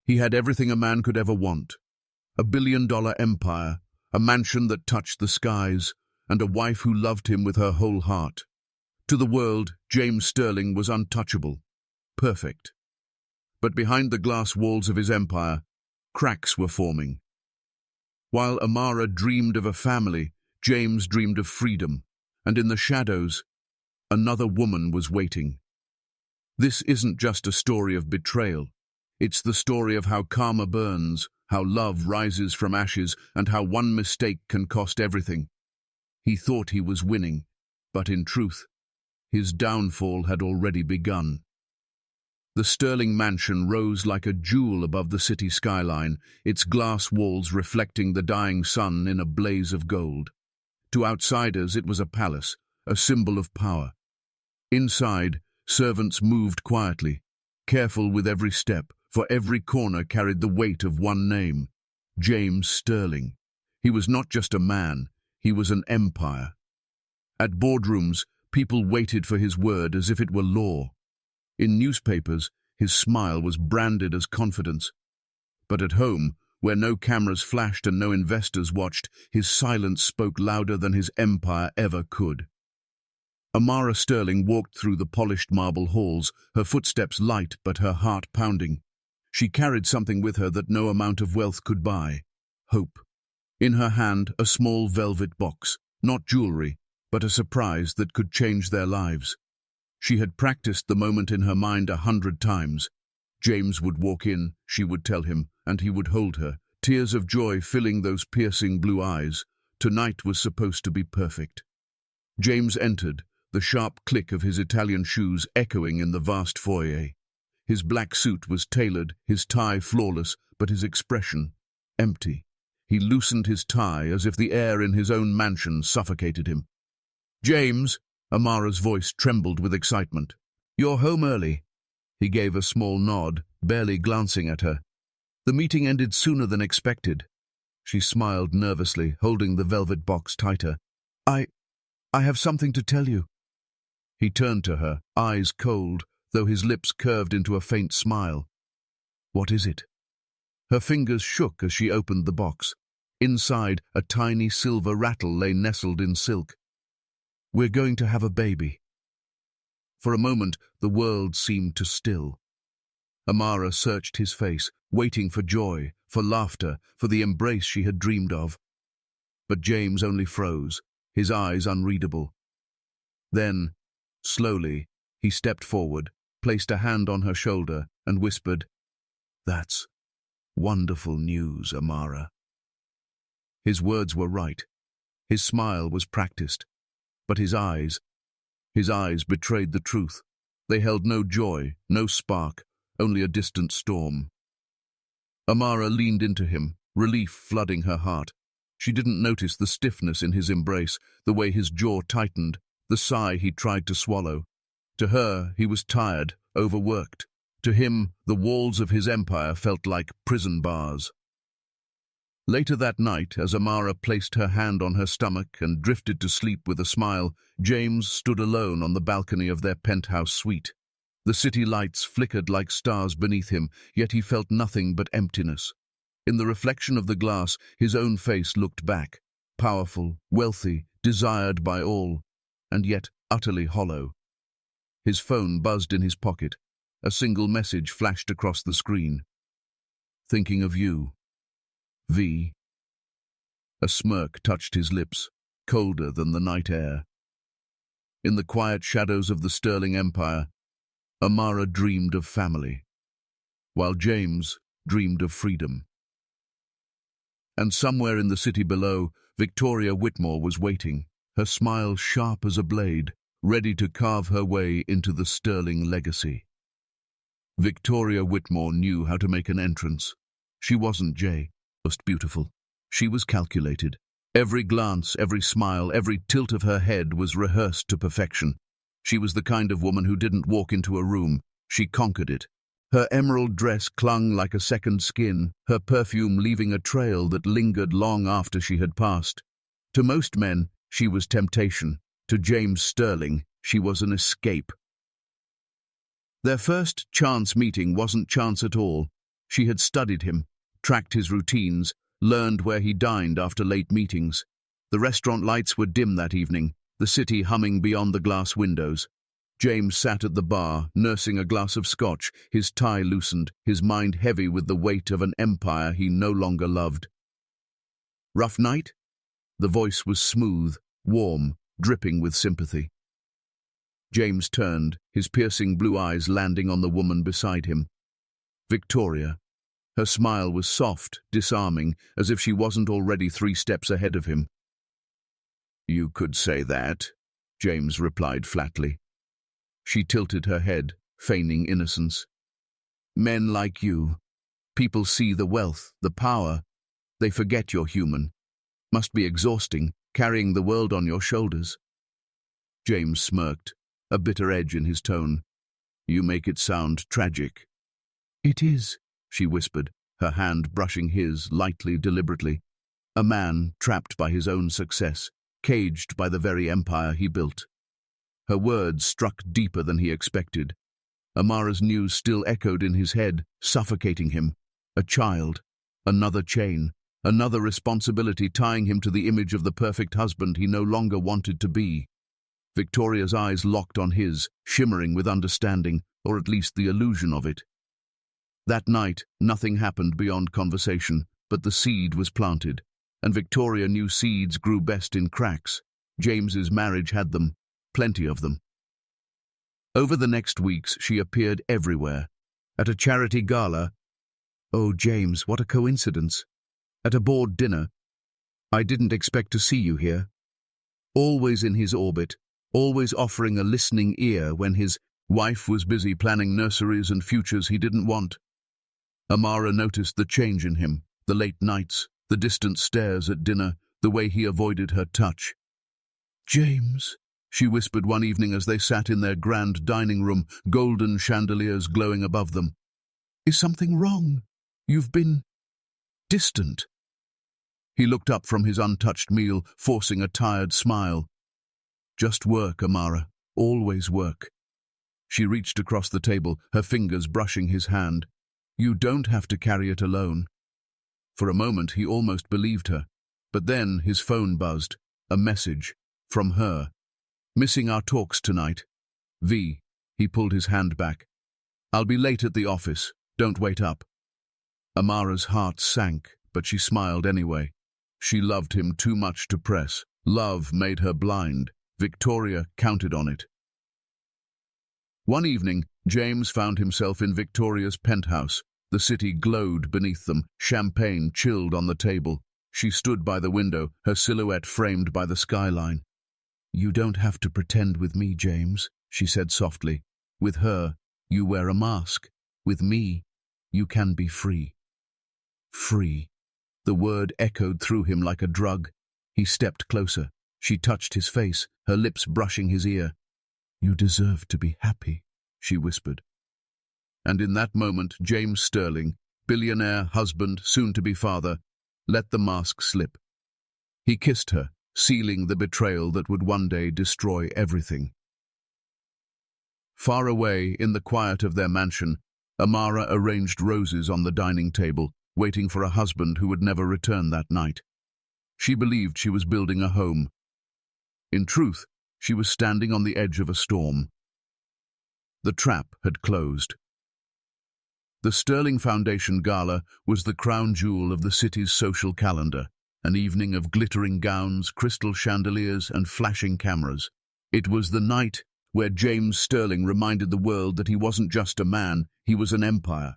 He had everything a man could ever want. A billion-dollar empire, a mansion that touched the skies, and a wife who loved him with her whole heart. To the world, James Sterling was untouchable, perfect. But behind the glass walls of his empire, cracks were forming. While Amara dreamed of a family, James dreamed of freedom, and in the shadows, another woman was waiting. This isn't just a story of betrayal. It's the story of how karma burns, how love rises from ashes, and how one mistake can cost everything. He thought he was winning, but in truth, his downfall had already begun. The Sterling mansion rose like a jewel above the city skyline, its glass walls reflecting the dying sun in a blaze of gold. To outsiders, it was a palace, a symbol of power. Inside, servants moved quietly, careful with every step, for every corner carried the weight of one name, James Sterling. He was not just a man, he was an empire. At boardrooms, people waited for his word as if it were law. In newspapers, his smile was branded as confidence. But at home, where no cameras flashed and no investors watched, his silence spoke louder than his empire ever could. Amara Sterling walked through the polished marble halls, her footsteps light but her heart pounding. She carried something with her that no amount of wealth could buy: hope. In her hand, a small velvet box, not jewelry, but a surprise that could change their lives. She had practiced the moment in her mind 100 times. James would walk in, she would tell him, and he would hold her, tears of joy filling those piercing blue eyes. Tonight was supposed to be perfect. James entered, the sharp click of his Italian shoes echoing in the vast foyer. His black suit was tailored, his tie flawless, but his expression empty. He loosened his tie as if the air in his own mansion suffocated him. "James," Amara's voice trembled with excitement. "You're home early." He gave a small nod, barely glancing at her. The meeting ended sooner than expected. She smiled nervously, holding the velvet box tighter. I have something to tell you." He turned to her, eyes cold, though his lips curved into a faint smile. "What is it?" Her fingers shook as she opened the box. Inside, a tiny silver rattle lay nestled in silk. "We're going to have a baby." For a moment, the world seemed to still. Amara searched his face, waiting for joy, for laughter, for the embrace she had dreamed of. But James only froze, his eyes unreadable. Then, slowly, he stepped forward, placed a hand on her shoulder, and whispered, "That's wonderful news, Amara." His words were right. His smile was practiced. But his eyes betrayed the truth. They held no joy, no spark, only a distant storm. Amara leaned into him, relief flooding her heart. She didn't notice the stiffness in his embrace, the way his jaw tightened, the sigh he tried to swallow. To her, he was tired, overworked. To him, the walls of his empire felt like prison bars. Later that night, as Amara placed her hand on her stomach and drifted to sleep with a smile, James stood alone on the balcony of their penthouse suite. The city lights flickered like stars beneath him, yet he felt nothing but emptiness. In the reflection of the glass, his own face looked back, powerful, wealthy, desired by all, and yet utterly hollow. His phone buzzed in his pocket. A single message flashed across the screen. "Thinking of you. V." A smirk touched his lips, colder than the night air. In the quiet shadows of the Sterling Empire, Amara dreamed of family, while James dreamed of freedom. And somewhere in the city below, Victoria Whitmore was waiting, her smile sharp as a blade, ready to carve her way into the Sterling legacy. Victoria Whitmore knew how to make an entrance. She wasn't just beautiful. She was calculated. Every glance, every smile, every tilt of her head was rehearsed to perfection. She was the kind of woman who didn't walk into a room, she conquered it. Her emerald dress clung like a second skin, her perfume leaving a trail that lingered long after she had passed. To most men, she was temptation. To James Sterling, she was an escape. Their first chance meeting wasn't chance at all. She had studied him, tracked his routines, learned where he dined after late meetings. The restaurant lights were dim that evening, the city humming beyond the glass windows. James sat at the bar, nursing a glass of scotch, his tie loosened, his mind heavy with the weight of an empire he no longer loved. "Rough night?" The voice was smooth, warm, dripping with sympathy. James turned, his piercing blue eyes landing on the woman beside him. Victoria. Her smile was soft, disarming, as if she wasn't already 3 steps ahead of him. "You could say that," James replied flatly. She tilted her head, feigning innocence. "Men like you. People see the wealth, the power. They forget you're human. Must be exhausting, carrying the world on your shoulders." James smirked, a bitter edge in his tone. "You make it sound tragic." "It is," she whispered, her hand brushing his lightly, deliberately. A man trapped by his own success, caged by the very empire he built. Her words struck deeper than he expected. Amara's news still echoed in his head, suffocating him. A child, another chain, another responsibility tying him to the image of the perfect husband he no longer wanted to be. Victoria's eyes locked on his, shimmering with understanding, or at least the illusion of it. That night, nothing happened beyond conversation, but the seed was planted, and Victoria knew seeds grew best in cracks. James's marriage had them, plenty of them. Over the next weeks, she appeared everywhere. At a charity gala. "Oh, James, what a coincidence. At a board dinner. I didn't expect to see you here." Always in his orbit, always offering a listening ear when his wife was busy planning nurseries and futures he didn't want. Amara noticed the change in him, the late nights, the distant stares at dinner, the way he avoided her touch. "James," she whispered one evening as they sat in their grand dining room, golden chandeliers glowing above them. "Is something wrong? You've been distant." He looked up from his untouched meal, forcing a tired smile. "Just work, Amara. Always work." She reached across the table, her fingers brushing his hand. "You don't have to carry it alone." For a moment he almost believed her, but then his phone buzzed. A message. From her. "Missing our talks tonight. V." He pulled his hand back. "I'll be late at the office. Don't wait up." Amara's heart sank, but she smiled anyway. She loved him too much to press. Love made her blind. Victoria counted on it. One evening, James found himself in Victoria's penthouse. The city glowed beneath them, champagne chilled on the table. She stood by the window, her silhouette framed by the skyline. "You don't have to pretend with me, James," she said softly. "With her, you wear a mask. With me, you can be free." Free. The word echoed through him like a drug. He stepped closer. She touched his face, her lips brushing his ear. "You deserve to be happy," she whispered. And in that moment, James Sterling, billionaire, husband, soon-to-be father, let the mask slip. He kissed her, sealing the betrayal that would one day destroy everything. Far away, in the quiet of their mansion, Amara arranged roses on the dining table, waiting for a husband who would never return that night. She believed she was building a home. In truth, she was standing on the edge of a storm. The trap had closed. The Sterling Foundation Gala was the crown jewel of the city's social calendar, an evening of glittering gowns, crystal chandeliers, and flashing cameras. It was the night where James Sterling reminded the world that he wasn't just a man, he was an empire.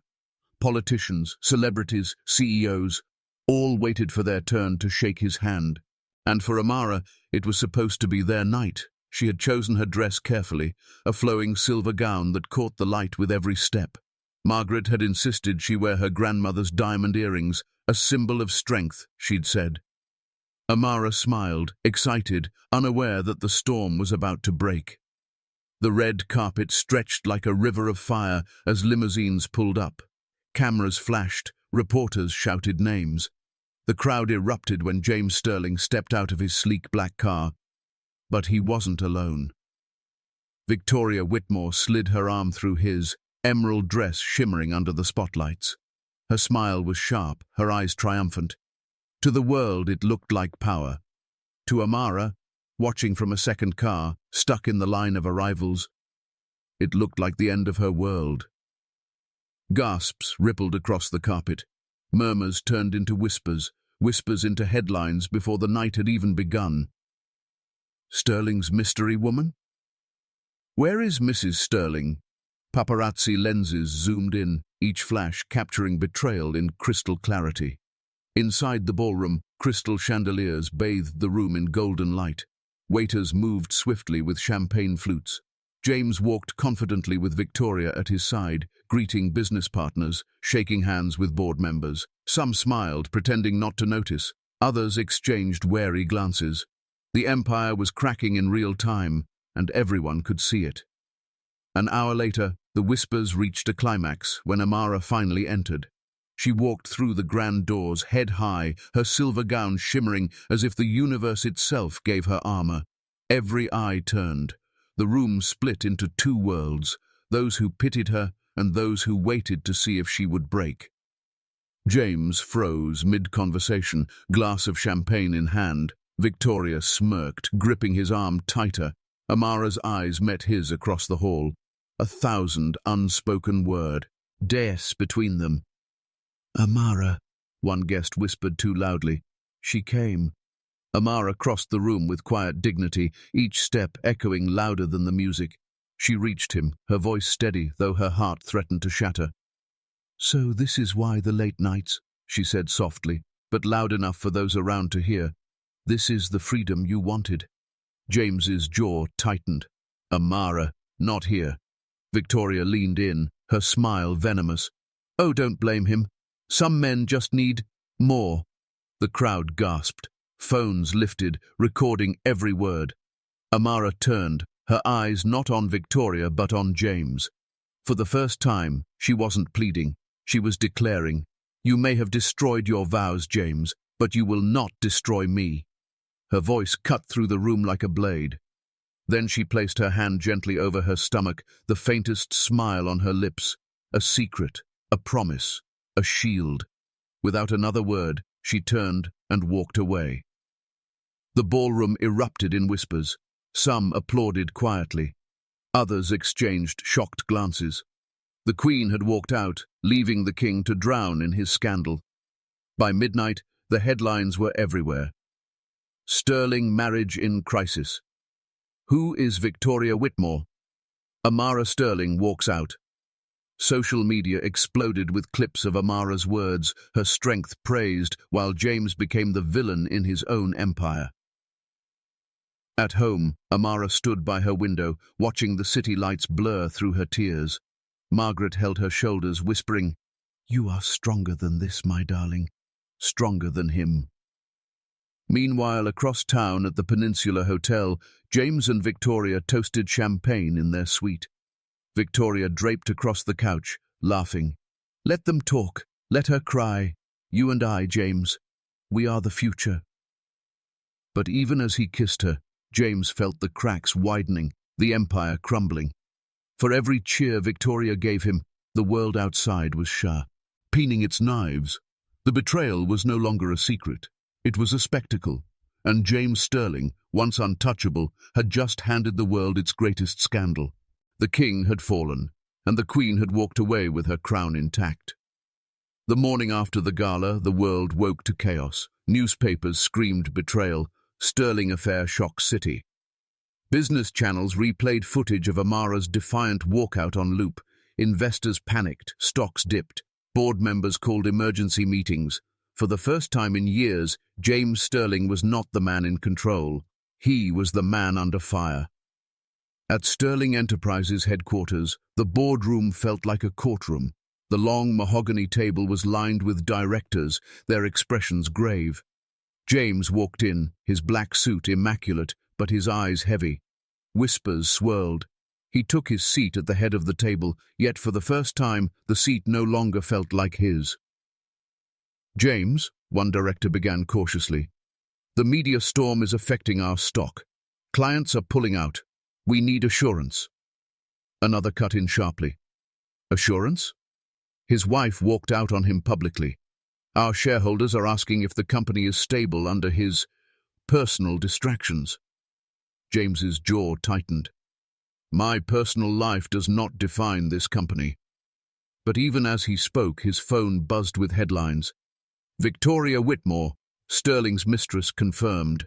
Politicians, celebrities, CEOs, all waited for their turn to shake his hand. And for Amara, it was supposed to be their night. She had chosen her dress carefully, a flowing silver gown that caught the light with every step. Margaret had insisted she wear her grandmother's diamond earrings, a symbol of strength, she'd said. Amara smiled, excited, unaware that the storm was about to break. The red carpet stretched like a river of fire as limousines pulled up. Cameras flashed, reporters shouted names. The crowd erupted when James Sterling stepped out of his sleek black car. But he wasn't alone. Victoria Whitmore slid her arm through his, emerald dress shimmering under the spotlights. Her smile was sharp, her eyes triumphant. To the world it looked like power. To Amara, watching from a second car, stuck in the line of arrivals, it looked like the end of her world. Gasps rippled across the carpet. Murmurs turned into whispers, whispers into headlines before the night had even begun. Sterling's mystery woman? Where is Mrs. Sterling? Paparazzi lenses zoomed in, each flash capturing betrayal in crystal clarity. Inside the ballroom, crystal chandeliers bathed the room in golden light. Waiters moved swiftly with champagne flutes. James walked confidently with Victoria at his side, greeting business partners, shaking hands with board members. Some smiled, pretending not to notice. Others exchanged wary glances. The empire was cracking in real time, and everyone could see it. An hour later, the whispers reached a climax when Amara finally entered. She walked through the grand doors, head high, her silver gown shimmering as if the universe itself gave her armor. Every eye turned. The room split into two worlds, those who pitied her and those who waited to see if she would break. James froze mid-conversation, glass of champagne in hand. Victoria smirked, gripping his arm tighter. Amara's eyes met his across the hall. 1,000 unspoken word. Deaths between them. "Amara," one guest whispered too loudly. She came. Amara crossed the room with quiet dignity, each step echoing louder than the music. She reached him, her voice steady, though her heart threatened to shatter. "So this is why the late nights," she said softly, but loud enough for those around to hear. "This is the freedom you wanted." James's jaw tightened. "Amara, not here." Victoria leaned in, her smile venomous. "Oh, don't blame him. Some men just need more." The crowd gasped. Phones lifted, recording every word. Amara turned, her eyes not on Victoria but on James. For the first time, she wasn't pleading. She was declaring, "You may have destroyed your vows, James, but you will not destroy me." Her voice cut through the room like a blade. Then she placed her hand gently over her stomach, the faintest smile on her lips. A secret, a promise, a shield. Without another word, she turned and walked away. The ballroom erupted in whispers. Some applauded quietly. Others exchanged shocked glances. The Queen had walked out, leaving the King to drown in his scandal. By midnight, the headlines were everywhere. Sterling marriage in crisis. Who is Victoria Whitmore? Amara Sterling walks out. Social media exploded with clips of Amara's words, her strength praised, while James became the villain in his own empire. At home, Amara stood by her window, watching the city lights blur through her tears. Margaret held her shoulders, whispering, "You are stronger than this, my darling. Stronger than him." Meanwhile, across town at the Peninsula Hotel, James and Victoria toasted champagne in their suite. Victoria draped across the couch, laughing. "Let them talk. Let her cry. You and I, James. We are the future." But even as he kissed her, James felt the cracks widening, the empire crumbling. For every cheer Victoria gave him, the world outside was sharpening its knives. The betrayal was no longer a secret. It was a spectacle, and James Sterling, once untouchable, had just handed the world its greatest scandal. The king had fallen, and the queen had walked away with her crown intact. The morning after the gala, the world woke to chaos. Newspapers screamed betrayal. Sterling affair shocks city. Business channels replayed footage of Amara's defiant walkout on loop. Investors panicked, stocks dipped. Board members called emergency meetings. For the first time in years, James Sterling was not the man in control. He was the man under fire. At Sterling Enterprises headquarters, the boardroom felt like a courtroom. The long mahogany table was lined with directors, their expressions grave. James walked in, his black suit immaculate, but his eyes heavy. Whispers swirled. He took his seat at the head of the table, yet for the first time, the seat no longer felt like his. "James," one director began cautiously, "the media storm is affecting our stock. Clients are pulling out. We need assurance." Another cut in sharply. "Assurance?" His wife walked out on him publicly. Our shareholders are asking if the company is stable under his personal distractions. James's jaw tightened. My personal life does not define this company. But even as he spoke, his phone buzzed with headlines. Victoria Whitmore, Sterling's mistress, confirmed.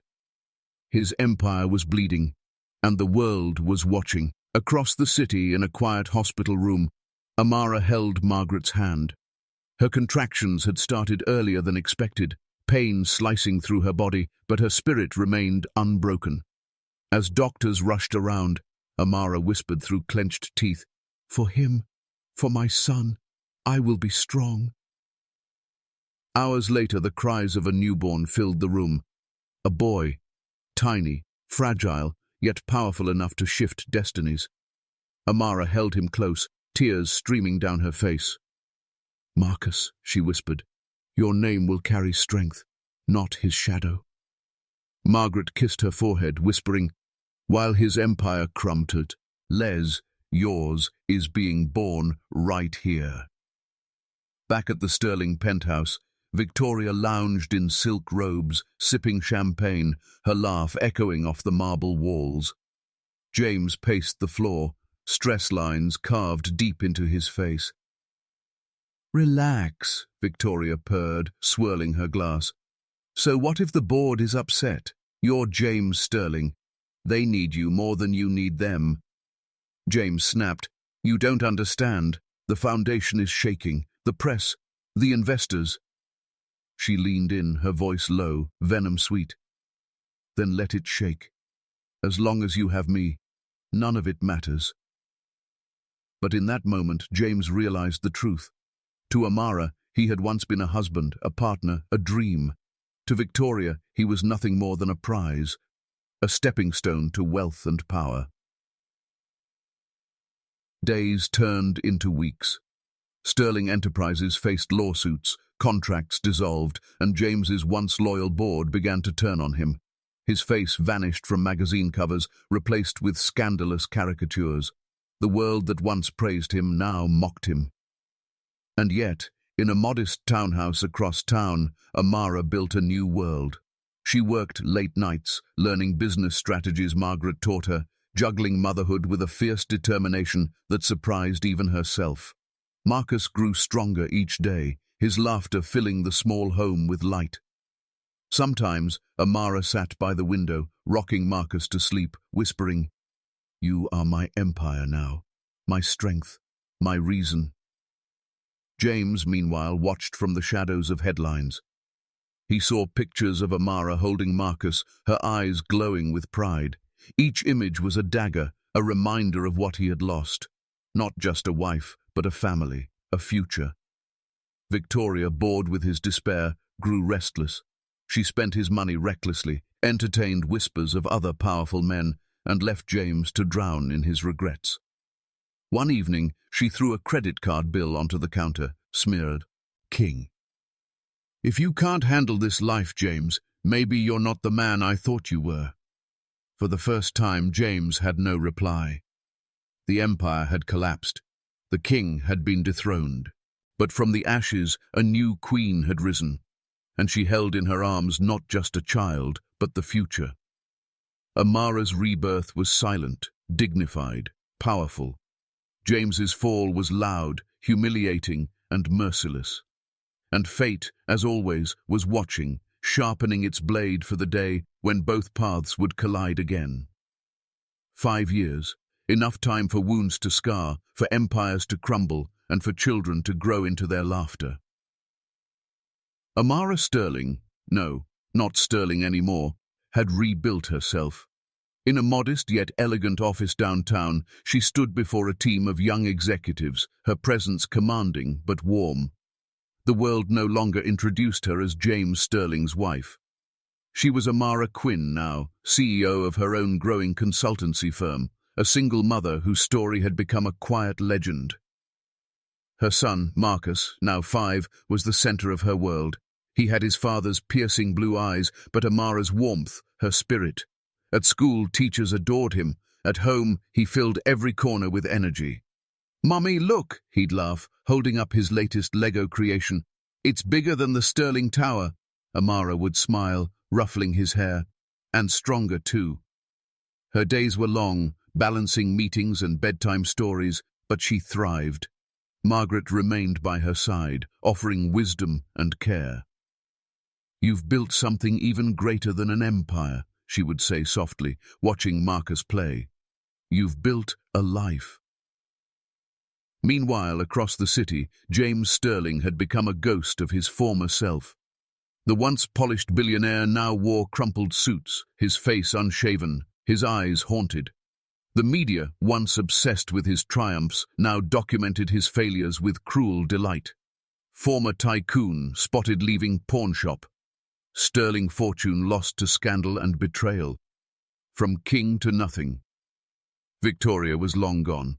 His empire was bleeding, and the world was watching. Across the city, in a quiet hospital room, Amara held Margaret's hand. Her contractions had started earlier than expected, pain slicing through her body, but her spirit remained unbroken. As doctors rushed around, Amara whispered through clenched teeth, "For him, for my son, I will be strong." Hours later, the cries of a newborn filled the room. A boy, tiny, fragile, yet powerful enough to shift destinies. Amara held him close, tears streaming down her face. "Marcus," she whispered, "your name will carry strength, not his shadow." Margaret kissed her forehead, whispering, "While his empire crumbled, Les, yours is being born right here." Back at the Sterling penthouse, Victoria lounged in silk robes, sipping champagne, her laugh echoing off the marble walls. James paced the floor, stress lines carved deep into his face. "Relax," Victoria purred, swirling her glass. "So what if the board is upset? You're James Sterling. They need you more than you need them." James snapped, "You don't understand. The foundation is shaking. The press, the investors." She leaned in, her voice low, venom-sweet. "Then let it shake. As long as you have me, none of it matters." But in that moment, James realized the truth. To Amara, he had once been a husband, a partner, a dream. To Victoria, he was nothing more than a prize, a stepping stone to wealth and power. Days turned into weeks. Sterling Enterprises faced lawsuits, contracts dissolved, and James's once loyal board began to turn on him. His face vanished from magazine covers, replaced with scandalous caricatures. The world that once praised him now mocked him. And yet, in a modest townhouse across town, Amara built a new world. She worked late nights, learning business strategies Margaret taught her, juggling motherhood with a fierce determination that surprised even herself. Marcus grew stronger each day, his laughter filling the small home with light. Sometimes, Amara sat by the window, rocking Marcus to sleep, whispering, "You are my empire now, my strength, my reason." James, meanwhile, watched from the shadows of headlines. He saw pictures of Amara holding Marcus, her eyes glowing with pride. Each image was a dagger, a reminder of what he had lost. Not just a wife, but a family, a future. Victoria, bored with his despair, grew restless. She spent his money recklessly, entertained whispers of other powerful men, and left James to drown in his regrets. One evening, she threw a credit card bill onto the counter, smeared, "King." "If you can't handle this life, James, maybe you're not the man I thought you were." For the first time, James had no reply. The empire had collapsed. The king had been dethroned. But from the ashes, a new queen had risen, and she held in her arms not just a child, but the future. Amara's rebirth was silent, dignified, powerful. James's fall was loud, humiliating, and merciless. And fate, as always, was watching, sharpening its blade for the day when both paths would collide again. 5 years, enough time for wounds to scar, for empires to crumble, and for children to grow into their laughter. Amara Sterling, no, not Sterling anymore, had rebuilt herself. In a modest yet elegant office downtown, she stood before a team of young executives, her presence commanding but warm. The world no longer introduced her as James Sterling's wife. She was Amara Quinn now, CEO of her own growing consultancy firm, a single mother whose story had become a quiet legend. Her son, Marcus, now 5, was the center of her world. He had his father's piercing blue eyes, but Amara's warmth, her spirit. At school, teachers adored him. At home, he filled every corner with energy. "Mummy, look," he'd laugh, holding up his latest Lego creation. "It's bigger than the Sterling Tower." Amara would smile, ruffling his hair. "And stronger, too." Her days were long, balancing meetings and bedtime stories, but she thrived. Margaret remained by her side, offering wisdom and care. "You've built something even greater than an empire," she would say softly, watching Marcus play. "You've built a life." Meanwhile, across the city, James Sterling had become a ghost of his former self. The once polished billionaire now wore crumpled suits, his face unshaven, his eyes haunted. The media, once obsessed with his triumphs, now documented his failures with cruel delight. Former tycoon spotted leaving pawnshop. Sterling fortune lost to scandal and betrayal. From king to nothing. Victoria was long gone.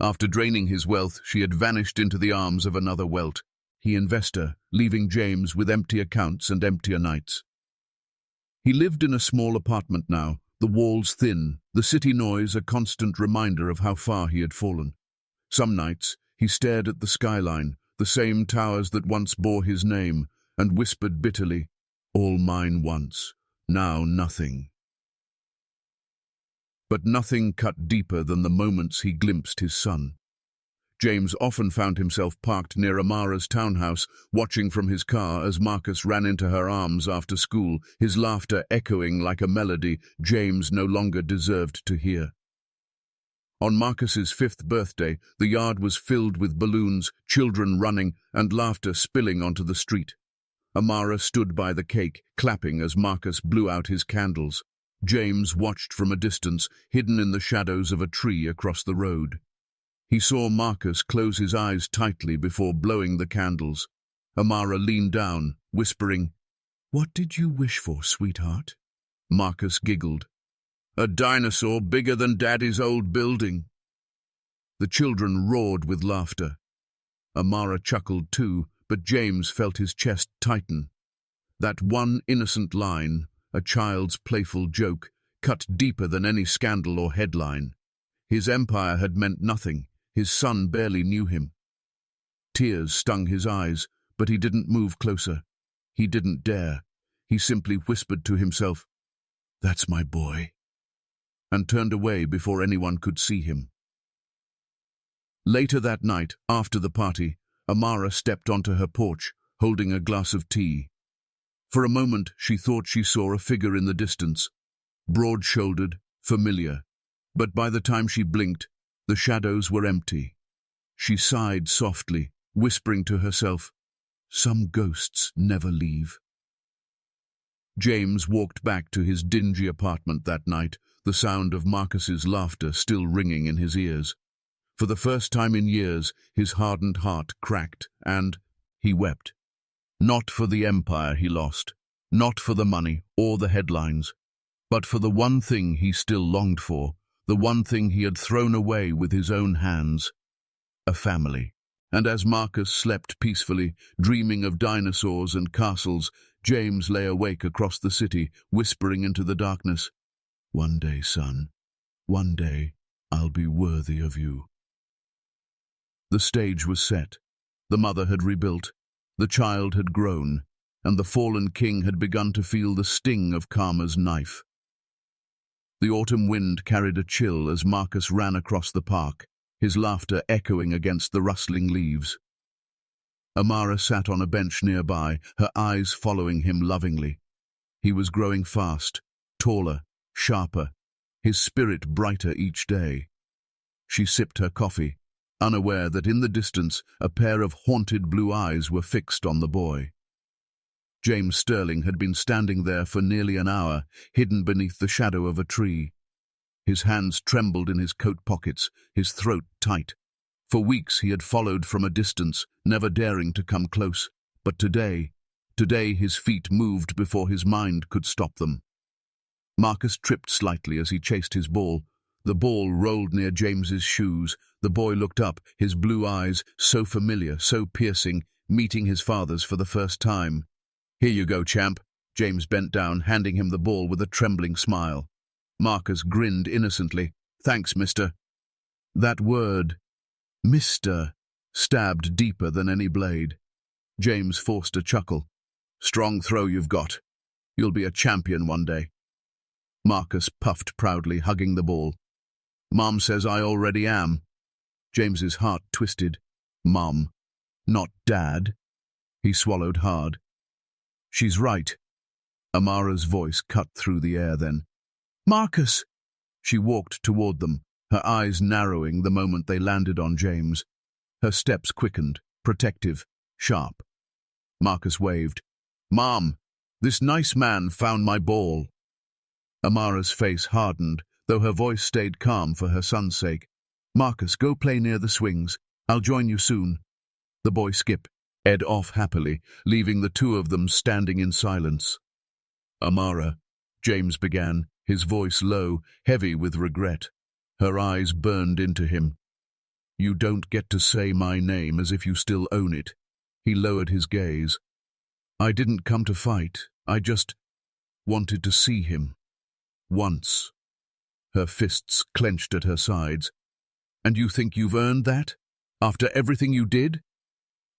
After draining his wealth, she had vanished into the arms of another Welt. He investor, leaving James with empty accounts and emptier nights. He lived in a small apartment now, the walls thin, the city noise a constant reminder of how far he had fallen. Some nights, he stared at the skyline, the same towers that once bore his name, and whispered bitterly, "All mine once, now nothing." But nothing cut deeper than the moments he glimpsed his son. James often found himself parked near Amara's townhouse, watching from his car as Marcus ran into her arms after school, his laughter echoing like a melody James no longer deserved to hear. On Marcus's 5th birthday, the yard was filled with balloons, children running, and laughter spilling onto the street. Amara stood by the cake, clapping as Marcus blew out his candles. James watched from a distance, hidden in the shadows of a tree across the road. He saw Marcus close his eyes tightly before blowing the candles. Amara leaned down, whispering, "What did you wish for, sweetheart?" Marcus giggled. "A dinosaur bigger than Daddy's old building." The children roared with laughter. Amara chuckled too, but James felt his chest tighten. That one innocent line, a child's playful joke, cut deeper than any scandal or headline. His empire had meant nothing. His son barely knew him. Tears stung his eyes, but he didn't move closer. He didn't dare. He simply whispered to himself, "That's my boy," and turned away before anyone could see him. Later that night, after the party, Amara stepped onto her porch, holding a glass of tea. For a moment, she thought she saw a figure in the distance, broad-shouldered, familiar, but by the time she blinked, the shadows were empty. She sighed softly, whispering to herself, "Some ghosts never leave." James walked back to his dingy apartment that night, the sound of Marcus's laughter still ringing in his ears. For the first time in years, his hardened heart cracked, and he wept. Not for the empire he lost, not for the money or the headlines, but for the one thing he still longed for, the one thing he had thrown away with his own hands, a family. And as Marcus slept peacefully, dreaming of dinosaurs and castles, James lay awake across the city, whispering into the darkness, "One day, son, one day I'll be worthy of you." The stage was set. The mother had rebuilt, the child had grown, and the fallen king had begun to feel the sting of karma's knife. The autumn wind carried a chill as Marcus ran across the park, his laughter echoing against the rustling leaves. Amara sat on a bench nearby, her eyes following him lovingly. He was growing fast, taller, sharper, his spirit brighter each day. She sipped her coffee, unaware that in the distance a pair of haunted blue eyes were fixed on the boy. James Sterling had been standing there for nearly an hour, hidden beneath the shadow of a tree. His hands trembled in his coat pockets, his throat tight. For weeks he had followed from a distance, never daring to come close. But today his feet moved before his mind could stop them. Marcus tripped slightly as he chased his ball. The ball rolled near James's shoes. The boy looked up, his blue eyes, so familiar, so piercing, meeting his father's for the first time. "Here you go, champ." James bent down, handing him the ball with a trembling smile. Marcus grinned innocently. "Thanks, mister." That word, Mr. stabbed deeper than any blade. James forced a chuckle. Strong throw you've got. You'll be a champion one day. Marcus puffed proudly, hugging the ball. Mom says I already am. James's heart twisted. Mom, not Dad. He swallowed hard. She's right. Amara's voice cut through the air then. Marcus! She walked toward them, her eyes narrowing the moment they landed on James. Her steps quickened, protective, sharp. Marcus waved. Mom, this nice man found my ball. Amara's face hardened, though her voice stayed calm for her son's sake. Marcus, go play near the swings. I'll join you soon. The boy skipped Ed off happily, leaving the two of them standing in silence. Amara, James began, his voice low, heavy with regret. Her eyes burned into him. You don't get to say my name as if you still own it. He lowered his gaze. I didn't come to fight. I just wanted to see him. Once. Her fists clenched at her sides. And you think you've earned that? After everything you did?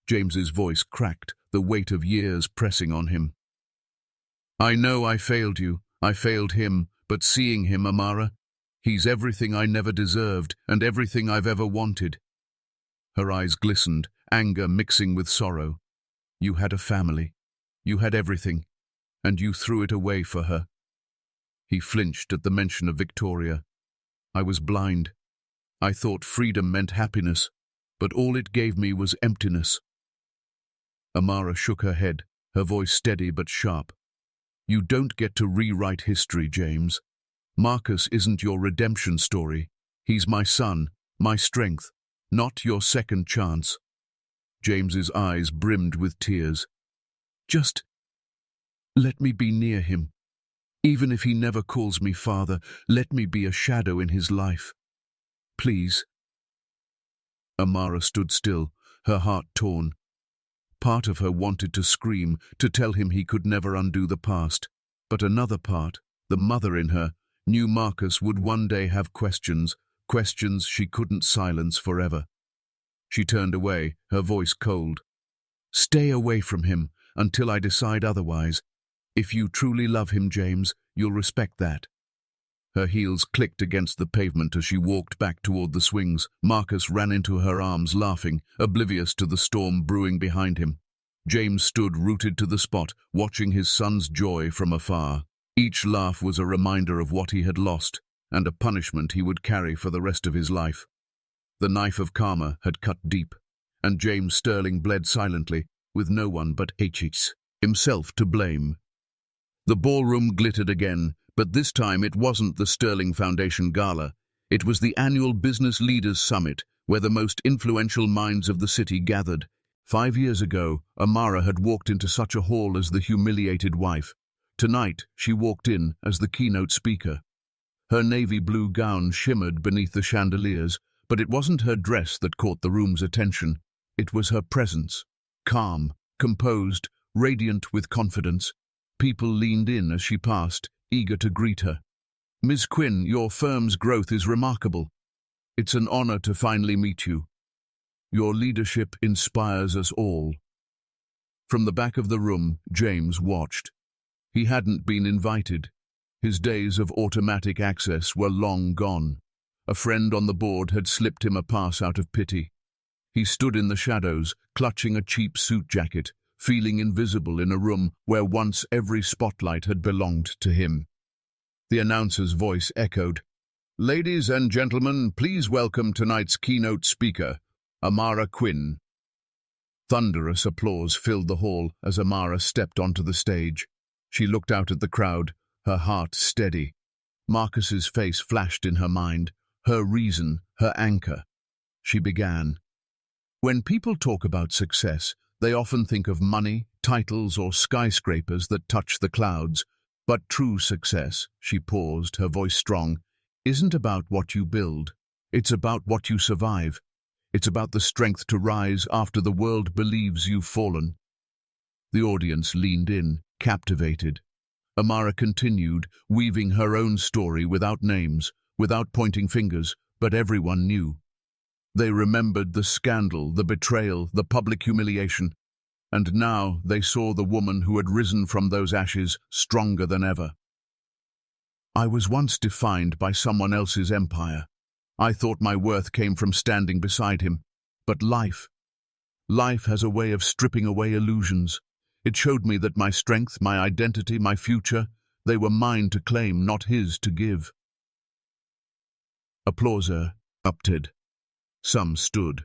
James's voice cracked, the weight of years pressing on him. I know I failed you. I failed him, but seeing him, Amara, he's everything I never deserved and everything I've ever wanted. Her eyes glistened, anger mixing with sorrow. You had a family. You had everything, and you threw it away for her. He flinched at the mention of Victoria. I was blind. I thought freedom meant happiness, but all it gave me was emptiness. Amara shook her head, her voice steady but sharp. You don't get to rewrite history, James. Marcus isn't your redemption story. He's my son, my strength, not your second chance. James's eyes brimmed with tears. Just let me be near him. Even if he never calls me father, let me be a shadow in his life. Please. Amara stood still, her heart torn. Part of her wanted to scream, to tell him he could never undo the past. But another part, the mother in her, knew Marcus would one day have questions she couldn't silence forever. She turned away, her voice cold. Stay away from him until I decide otherwise. If you truly love him, James, you'll respect that. Her heels clicked against the pavement as she walked back toward the swings. Marcus ran into her arms, laughing, oblivious to the storm brewing behind him. James stood rooted to the spot, watching his son's joy from afar. Each laugh was a reminder of what he had lost, and a punishment he would carry for the rest of his life. The knife of karma had cut deep, and James Sterling bled silently, with no one but himself to blame. The ballroom glittered again, but this time it wasn't the Sterling Foundation Gala. It was the annual Business Leaders Summit, where the most influential minds of the city gathered. 5 years ago, Amara had walked into such a hall as the humiliated wife. Tonight, she walked in as the keynote speaker. Her navy blue gown shimmered beneath the chandeliers, but it wasn't her dress that caught the room's attention. It was her presence. Calm, composed, radiant with confidence. People leaned in as she passed, eager to greet her. Ms. Quinn, your firm's growth is remarkable. It's an honor to finally meet you. Your leadership inspires us all. From the back of the room, James watched. He hadn't been invited. His days of automatic access were long gone. A friend on the board had slipped him a pass out of pity. He stood in the shadows, clutching a cheap suit jacket, feeling invisible in a room where once every spotlight had belonged to him. The announcer's voice echoed. Ladies and gentlemen, please welcome tonight's keynote speaker, Amara Quinn. Thunderous applause filled the hall as Amara stepped onto the stage. She looked out at the crowd, her heart steady. Marcus's face flashed in her mind, her reason, her anchor. She began. When people talk about success, they often think of money, titles, or skyscrapers that touch the clouds. But true success, she paused, her voice strong, isn't about what you build. It's about what you survive. It's about the strength to rise after the world believes you've fallen. The audience leaned in, captivated. Amara continued, weaving her own story without names, without pointing fingers, but everyone knew. They remembered the scandal, the betrayal, the public humiliation, and now they saw the woman who had risen from those ashes stronger than ever. I was once defined by someone else's empire. I thought my worth came from standing beside him. But life has a way of stripping away illusions. It showed me that my strength, my identity, my future, they were mine to claim, not his to give. Applause erupted. Some stood.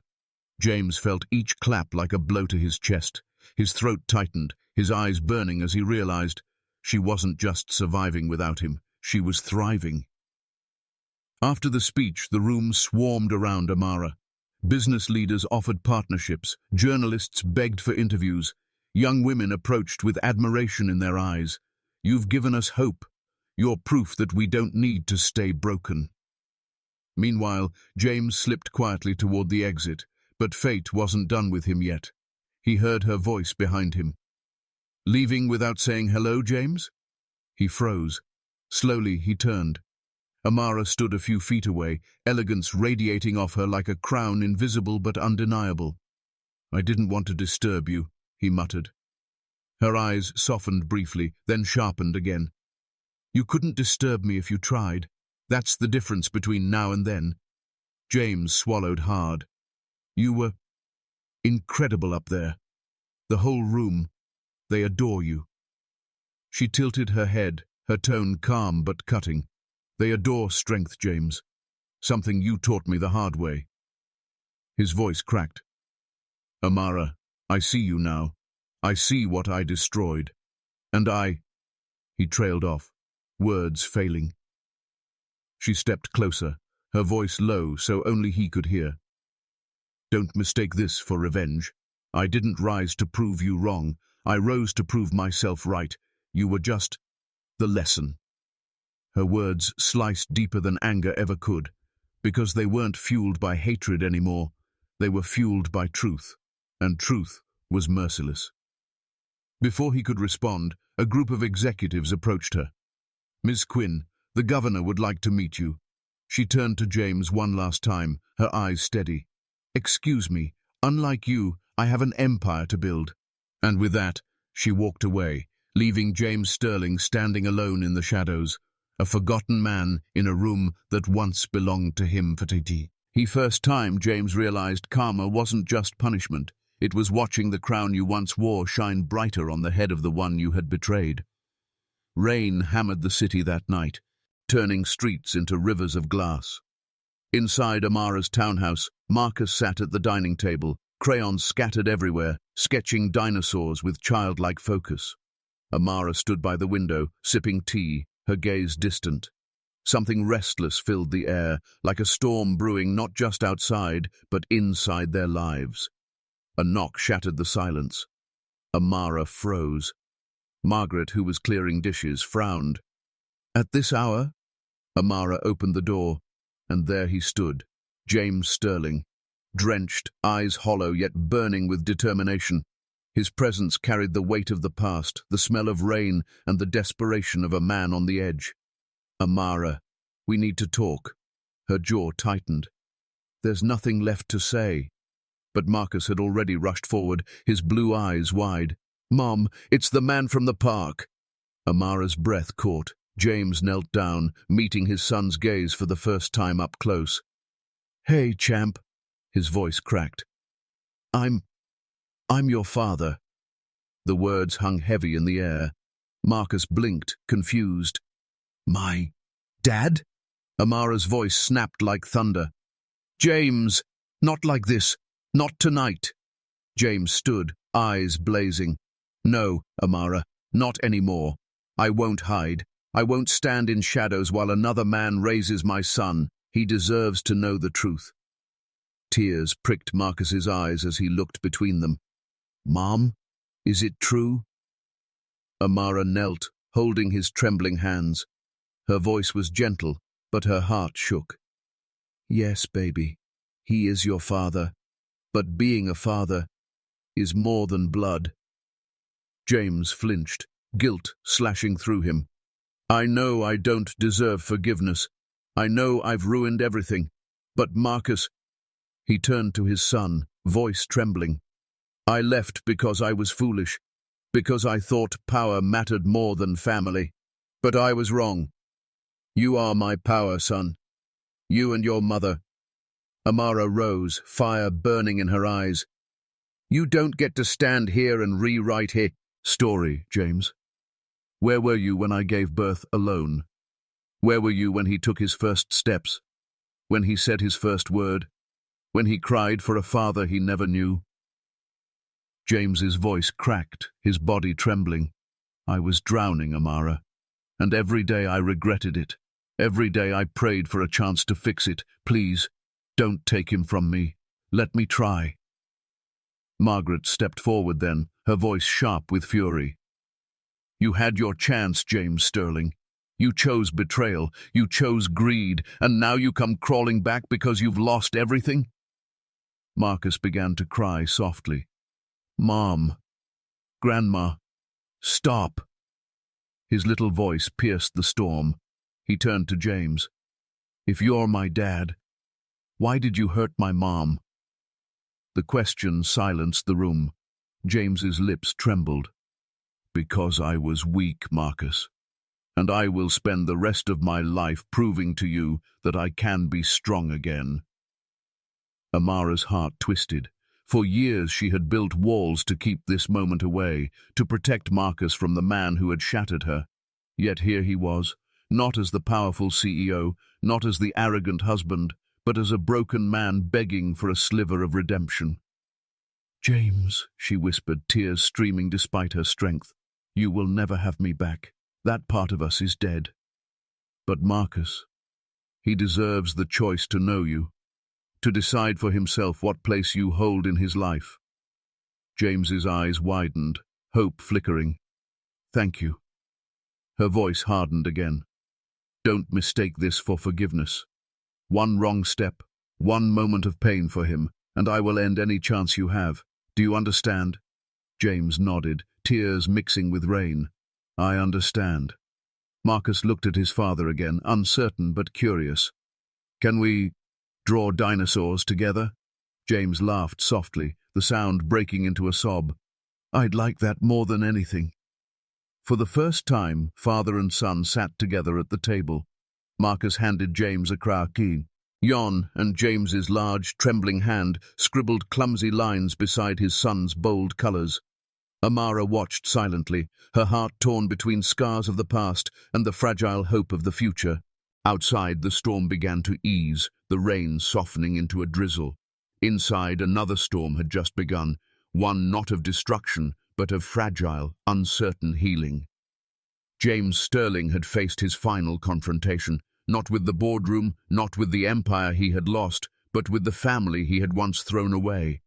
James felt each clap like a blow to his chest. His throat tightened, his eyes burning as he realized she wasn't just surviving without him, she was thriving. After the speech, the room swarmed around Amara. Business leaders offered partnerships, journalists begged for interviews, young women approached with admiration in their eyes. You've given us hope. You're proof that we don't need to stay broken. Meanwhile, James slipped quietly toward the exit, but fate wasn't done with him yet. He heard her voice behind him. Leaving without saying hello, James? He froze. Slowly, he turned. Amara stood a few feet away, elegance radiating off her like a crown, invisible but undeniable. I didn't want to disturb you, he muttered. Her eyes softened briefly, then sharpened again. You couldn't disturb me if you tried. That's the difference between now and then. James swallowed hard. You were incredible up there. The whole room. They adore you. She tilted her head, her tone calm but cutting. They adore strength, James. Something you taught me the hard way. His voice cracked. Amara, I see you now. I see what I destroyed. And He trailed off, words failing. She stepped closer, her voice low so only he could hear. Don't mistake this for revenge. I didn't rise to prove you wrong. I rose to prove myself right. You were just the lesson. Her words sliced deeper than anger ever could, because they weren't fueled by hatred anymore. They were fueled by truth, and truth was merciless. Before he could respond, a group of executives approached her. Ms. Quinn, the governor would like to meet you. She turned to James one last time, her eyes steady. Excuse me, unlike you, I have an empire to build. And with that, she walked away, leaving James Sterling standing alone in the shadows, a forgotten man in a room that once belonged to him for tea. The first time James realized karma wasn't just punishment. It was watching the crown you once wore shine brighter on the head of the one you had betrayed. Rain hammered the city that night, turning streets into rivers of glass. Inside Amara's townhouse, Marcus sat at the dining table, crayons scattered everywhere, sketching dinosaurs with childlike focus. Amara stood by the window, sipping tea, her gaze distant. Something restless filled the air, like a storm brewing not just outside, but inside their lives. A knock shattered the silence. Amara froze. Margaret, who was clearing dishes, frowned. At this hour? Amara opened the door, and there he stood, James Sterling, drenched, eyes hollow yet burning with determination. His presence carried the weight of the past, the smell of rain, and the desperation of a man on the edge. Amara, we need to talk. Her jaw tightened. There's nothing left to say. But Marcus had already rushed forward, his blue eyes wide. Mom, it's the man from the park. Amara's breath caught. James knelt down, meeting his son's gaze for the first time up close. Hey, champ. His voice cracked. I'm your father. The words hung heavy in the air. Marcus blinked, confused. My dad? Amara's voice snapped like thunder. James, not like this. Not tonight. James stood, eyes blazing. No, Amara, not anymore. I won't hide. I won't stand in shadows while another man raises my son. He deserves to know the truth. Tears pricked Marcus's eyes as he looked between them. Mom, is it true? Amara knelt, holding his trembling hands. Her voice was gentle, but her heart shook. Yes, baby, he is your father. But being a father is more than blood. James flinched, guilt slashing through him. I know I don't deserve forgiveness. I know I've ruined everything. But Marcus... He turned to his son, voice trembling. I left because I was foolish, because I thought power mattered more than family. But I was wrong. You are my power, son. You and your mother. Amara rose, fire burning in her eyes. You don't get to stand here and rewrite his story, James. Where were you when I gave birth alone? Where were you when he took his first steps? When he said his first word? When he cried for a father he never knew? James's voice cracked, his body trembling. I was drowning, Amara, and every day I regretted it. Every day I prayed for a chance to fix it. Please, don't take him from me. Let me try. Margaret stepped forward then, her voice sharp with fury. You had your chance, James Sterling. You chose betrayal, you chose greed, and now you come crawling back because you've lost everything? Marcus began to cry softly. Mom, Grandma, stop. His little voice pierced the storm. He turned to James. If you're my dad, why did you hurt my mom? The question silenced the room. James's lips trembled. Because I was weak, Marcus. And I will spend the rest of my life proving to you that I can be strong again. Amara's heart twisted. For years she had built walls to keep this moment away, to protect Marcus from the man who had shattered her. Yet here he was, not as the powerful CEO, not as the arrogant husband, but as a broken man begging for a sliver of redemption. James, she whispered, tears streaming despite her strength, you will never have me back. That part of us is dead. But Marcus, he deserves the choice to know you, to decide for himself what place you hold in his life. James's eyes widened, hope flickering. Thank you. Her voice hardened again. Don't mistake this for forgiveness. One wrong step, one moment of pain for him, and I will end any chance you have. Do you understand? James nodded, tears mixing with rain. I understand. Marcus looked at his father again, uncertain but curious. Can we draw dinosaurs together? James laughed softly, the sound breaking into a sob. I'd like that more than anything. For the first time, father and son sat together at the table. Marcus handed James a croquis. Jon and James's large, trembling hand scribbled clumsy lines beside his son's bold colours. Amara watched silently, her heart torn between scars of the past and the fragile hope of the future. Outside, the storm began to ease, the rain softening into a drizzle. Inside, another storm had just begun, one not of destruction, but of fragile, uncertain healing. James Sterling had faced his final confrontation, not with the boardroom, not with the empire he had lost, but with the family he had once thrown away.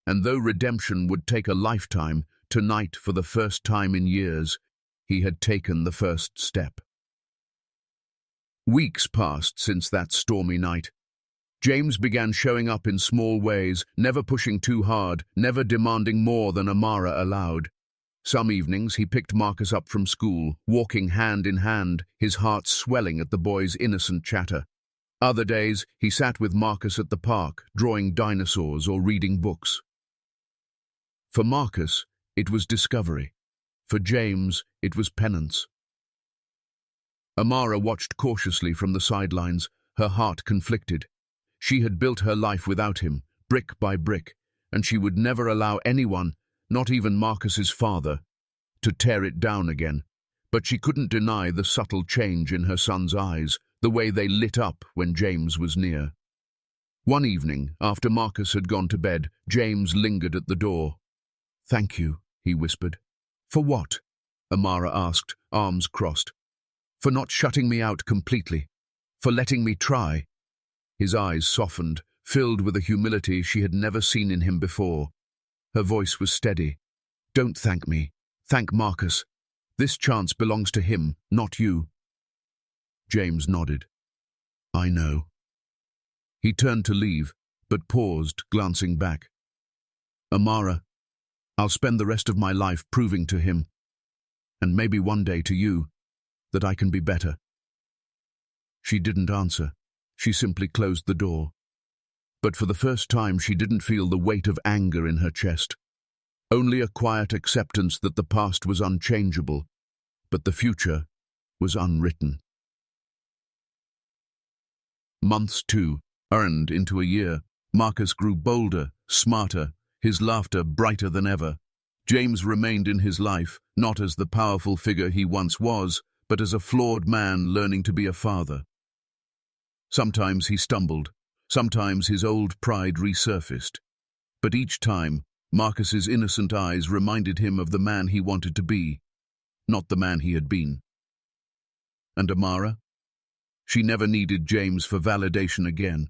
And though redemption would take a lifetime, tonight, for the first time in years, he had taken the first step. Weeks passed since that stormy night. James began showing up in small ways, never pushing too hard, never demanding more than Amara allowed. Some evenings he picked Marcus up from school, walking hand in hand, his heart swelling at the boy's innocent chatter. Other days he sat with Marcus at the park, drawing dinosaurs or reading books. For Marcus, it was discovery. For James, it was penance. Amara watched cautiously from the sidelines, her heart conflicted. She had built her life without him, brick by brick, and she would never allow anyone, not even Marcus's father, to tear it down again. But she couldn't deny the subtle change in her son's eyes, the way they lit up when James was near. One evening, after Marcus had gone to bed, James lingered at the door. Thank you, he whispered. For what? Amara asked, arms crossed. For not shutting me out completely. For letting me try. His eyes softened, filled with a humility she had never seen in him before. Her voice was steady. Don't thank me. Thank Marcus. This chance belongs to him, not you. James nodded. I know. He turned to leave, but paused, glancing back. Amara, I'll spend the rest of my life proving to him, and maybe one day to you, that I can be better. She didn't answer. She simply closed the door. But for the first time she didn't feel the weight of anger in her chest. Only a quiet acceptance that the past was unchangeable, but the future was unwritten. Months, too, earned into a year. Marcus grew bolder, smarter, his laughter brighter than ever. James remained in his life, not as the powerful figure he once was, but as a flawed man learning to be a father. Sometimes he stumbled, sometimes his old pride resurfaced. But each time, Marcus's innocent eyes reminded him of the man he wanted to be, not the man he had been. And Amara? She never needed James for validation again.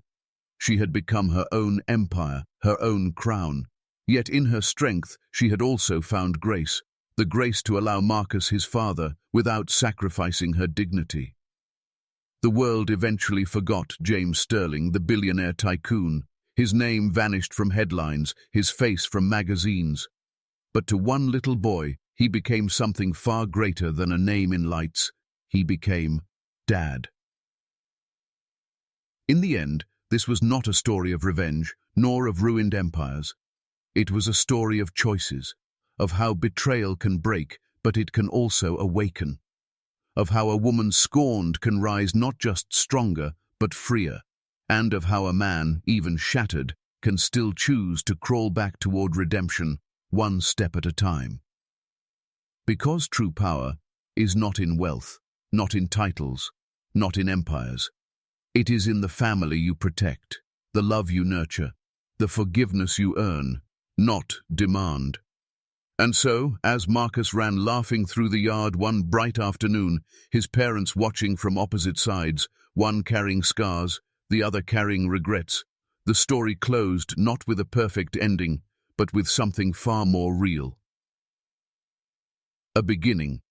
She had become her own empire, her own crown. Yet in her strength, she had also found grace, the grace to allow Marcus his father without sacrificing her dignity. The world eventually forgot James Sterling, the billionaire tycoon. His name vanished from headlines, his face from magazines. But to one little boy, he became something far greater than a name in lights. He became Dad. In the end, this was not a story of revenge, nor of ruined empires. It was a story of choices, of how betrayal can break, but it can also awaken. Of how a woman scorned can rise not just stronger, but freer. And of how a man, even shattered, can still choose to crawl back toward redemption, one step at a time. Because true power is not in wealth, not in titles, not in empires. It is in the family you protect, the love you nurture, the forgiveness you earn, not demand. And so, as Marcus ran laughing through the yard one bright afternoon, his parents watching from opposite sides, one carrying scars, the other carrying regrets, the story closed not with a perfect ending, but with something far more real. A beginning,